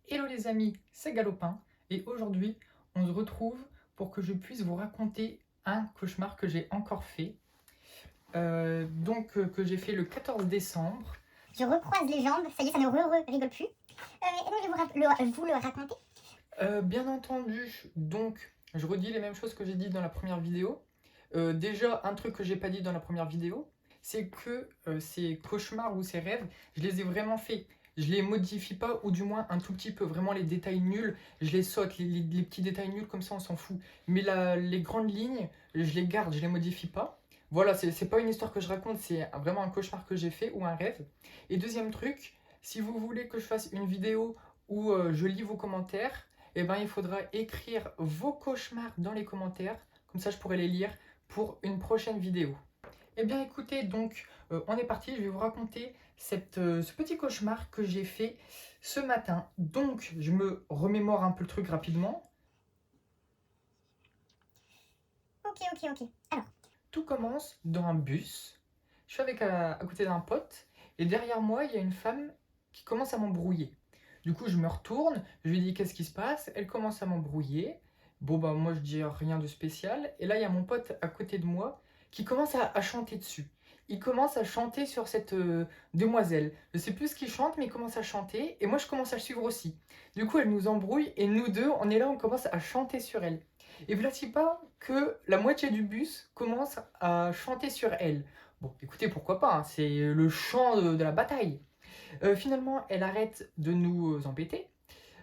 Hello les amis, c'est Galopin et aujourd'hui on se retrouve pour que je puisse vous raconter un cauchemar que j'ai encore fait, que j'ai fait le 14 décembre. Je recroise les jambes, ça y est, ça ne rigole plus. Et donc je vais vous le raconter. Bien entendu, donc je redis les mêmes choses que j'ai dit dans la première vidéo. Déjà, un truc que j'ai pas dit dans la première vidéo, c'est que ces cauchemars ou ces rêves, je les ai vraiment faits. Je les modifie pas, ou du moins un tout petit peu. Vraiment, les détails nuls, je les saute. Les petits détails nuls, comme ça, on s'en fout. Mais les grandes lignes, je les garde, je les modifie pas. Voilà, c'est pas une histoire que je raconte, c'est vraiment un cauchemar que j'ai fait ou un rêve. Et deuxième truc, si vous voulez que je fasse une vidéo où je lis vos commentaires, eh ben, il faudra écrire vos cauchemars dans les commentaires. Comme ça, je pourrai les lire pour une prochaine vidéo. Eh bien écoutez, donc on est parti, je vais vous raconter ce petit cauchemar que j'ai fait ce matin. Donc je me remémore un peu le truc rapidement. Ok. Alors, Tout commence dans un bus. Je suis à côté d'un pote et derrière moi il y a une femme qui commence à m'embrouiller. Du coup je me retourne, je lui dis qu'est-ce qui se passe, elle commence à m'embrouiller. Bon bah moi je dis rien de spécial et là il y a mon pote à côté de moi qui commence à chanter dessus. Il commence à chanter sur cette demoiselle. Je sais plus ce qu'il chante mais il commence à chanter et moi je commence à le suivre aussi. Du coup elle nous embrouille et nous deux on est là, on commence à chanter sur elle. Et voici pas que la moitié du bus commence à chanter sur elle. Bon, écoutez, pourquoi pas, hein, c'est le chant de la bataille. Finalement, elle arrête de nous embêter.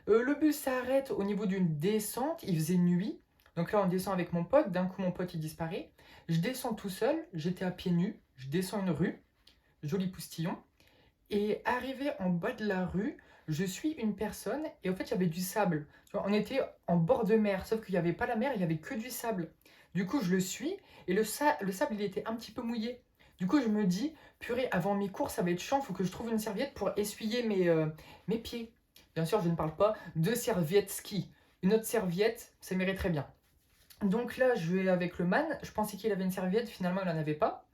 Le bus s'arrête au niveau d'une descente, il faisait nuit. Donc là, on descend avec mon pote, d'un coup, mon pote, il disparaît. Je descends tout seul, j'étais à pieds nus, je descends une rue, joli poustillon. Et arrivé en bas de la rue, je suis une personne et en fait il y avait du sable. Tu vois, on était en bord de mer, sauf qu'il n'y avait pas la mer, il n'y avait que du sable. Du coup je le suis et le sable il était un petit peu mouillé. Du coup je me dis, purée, avant mes cours ça va être chiant, il faut que je trouve une serviette pour essuyer mes pieds. Bien sûr je ne parle pas de serviette ski. Une autre serviette, ça m'irait très bien. Donc là, je vais avec le man. Je pensais qu'il avait une serviette, finalement, il n'en avait pas.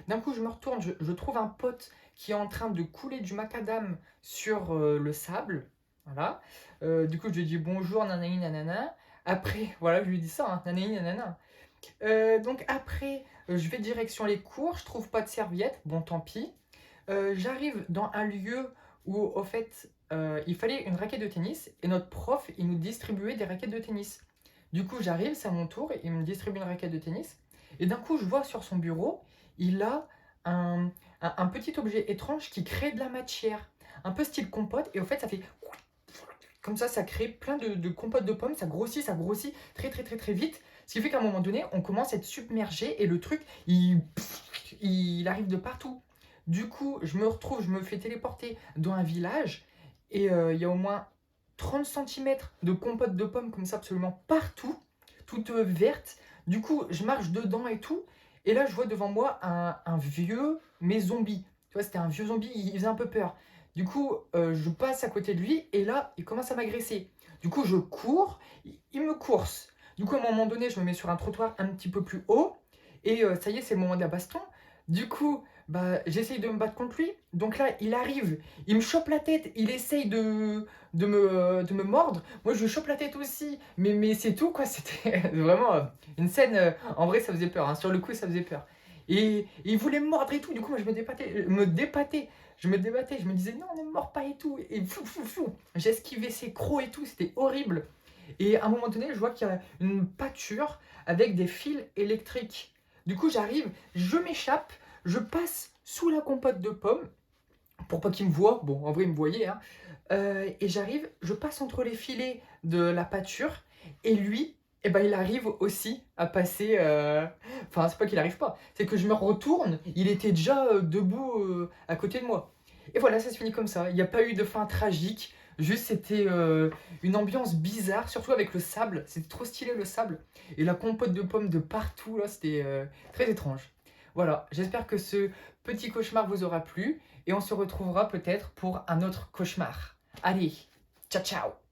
D'un coup, je me retourne, je trouve un pote qui est en train de couler du macadam sur le sable. Voilà. Du coup, je lui dis bonjour, nanani, nanana. Après, voilà, je lui dis ça, hein, nanani, nanana. Donc après, je vais direction les cours, je trouve pas de serviette, bon, tant pis. J'arrive dans un lieu où, au fait, il fallait une raquette de tennis et notre prof, il nous distribuait des raquettes de tennis. Du coup, j'arrive, c'est à mon tour, il me distribue une raquette de tennis. Et d'un coup, je vois sur son bureau, il a un petit objet étrange qui crée de la matière. Un peu style compote. Et au fait, ça fait... Comme ça crée plein de compotes de pommes. Ça grossit très vite. Ce qui fait qu'à un moment donné, on commence à être submergé. Et le truc, il arrive de partout. Du coup, je me retrouve, je me fais téléporter dans un village. Et il y a au moins 30 centimètres de compote de pommes comme ça absolument partout, toutes vertes. Du coup, je marche dedans et tout. Et là, je vois devant moi un vieux, mais zombie. Tu vois, c'était un vieux zombie, il faisait un peu peur. Du coup, je passe à côté de lui et là, il commence à m'agresser. Du coup, je cours, il me course. Du coup, à un moment donné, je me mets sur un trottoir un petit peu plus haut. Et ça y est, c'est le moment de la baston. Du coup, bah, j'essaye de me battre contre lui. Donc là, il arrive, il me chope la tête, il essaye de me mordre. Moi, je lui chope la tête aussi. Mais c'est tout, quoi. C'était vraiment une scène. En vrai, ça faisait peur, hein. Sur le coup, ça faisait peur. Et il voulait me mordre et tout. Du coup, moi, je me débattais. Je me débattais. Je me disais, non, ne me mords pas et tout. Et fou. J'esquivais ses crocs et tout. C'était horrible. Et à un moment donné, je vois qu'il y a une pâture avec des fils électriques. Du coup, j'arrive, je m'échappe, je passe sous la compote de pommes pour pas qu'il me voie. Bon, en vrai, il me voyait, hein. Et j'arrive, je passe entre les filets de la pâture et lui, eh ben, il arrive aussi à passer. Enfin, c'est pas qu'il arrive pas, c'est que je me retourne, il était déjà debout à côté de moi. Et voilà, ça se finit comme ça. Il n'y a pas eu de fin tragique. Juste, c'était une ambiance bizarre, surtout avec le sable. C'était trop stylé le sable. Et la compote de pommes de partout, là, c'était très étrange. Voilà, j'espère que ce petit cauchemar vous aura plu. Et on se retrouvera peut-être pour un autre cauchemar. Allez, ciao ciao!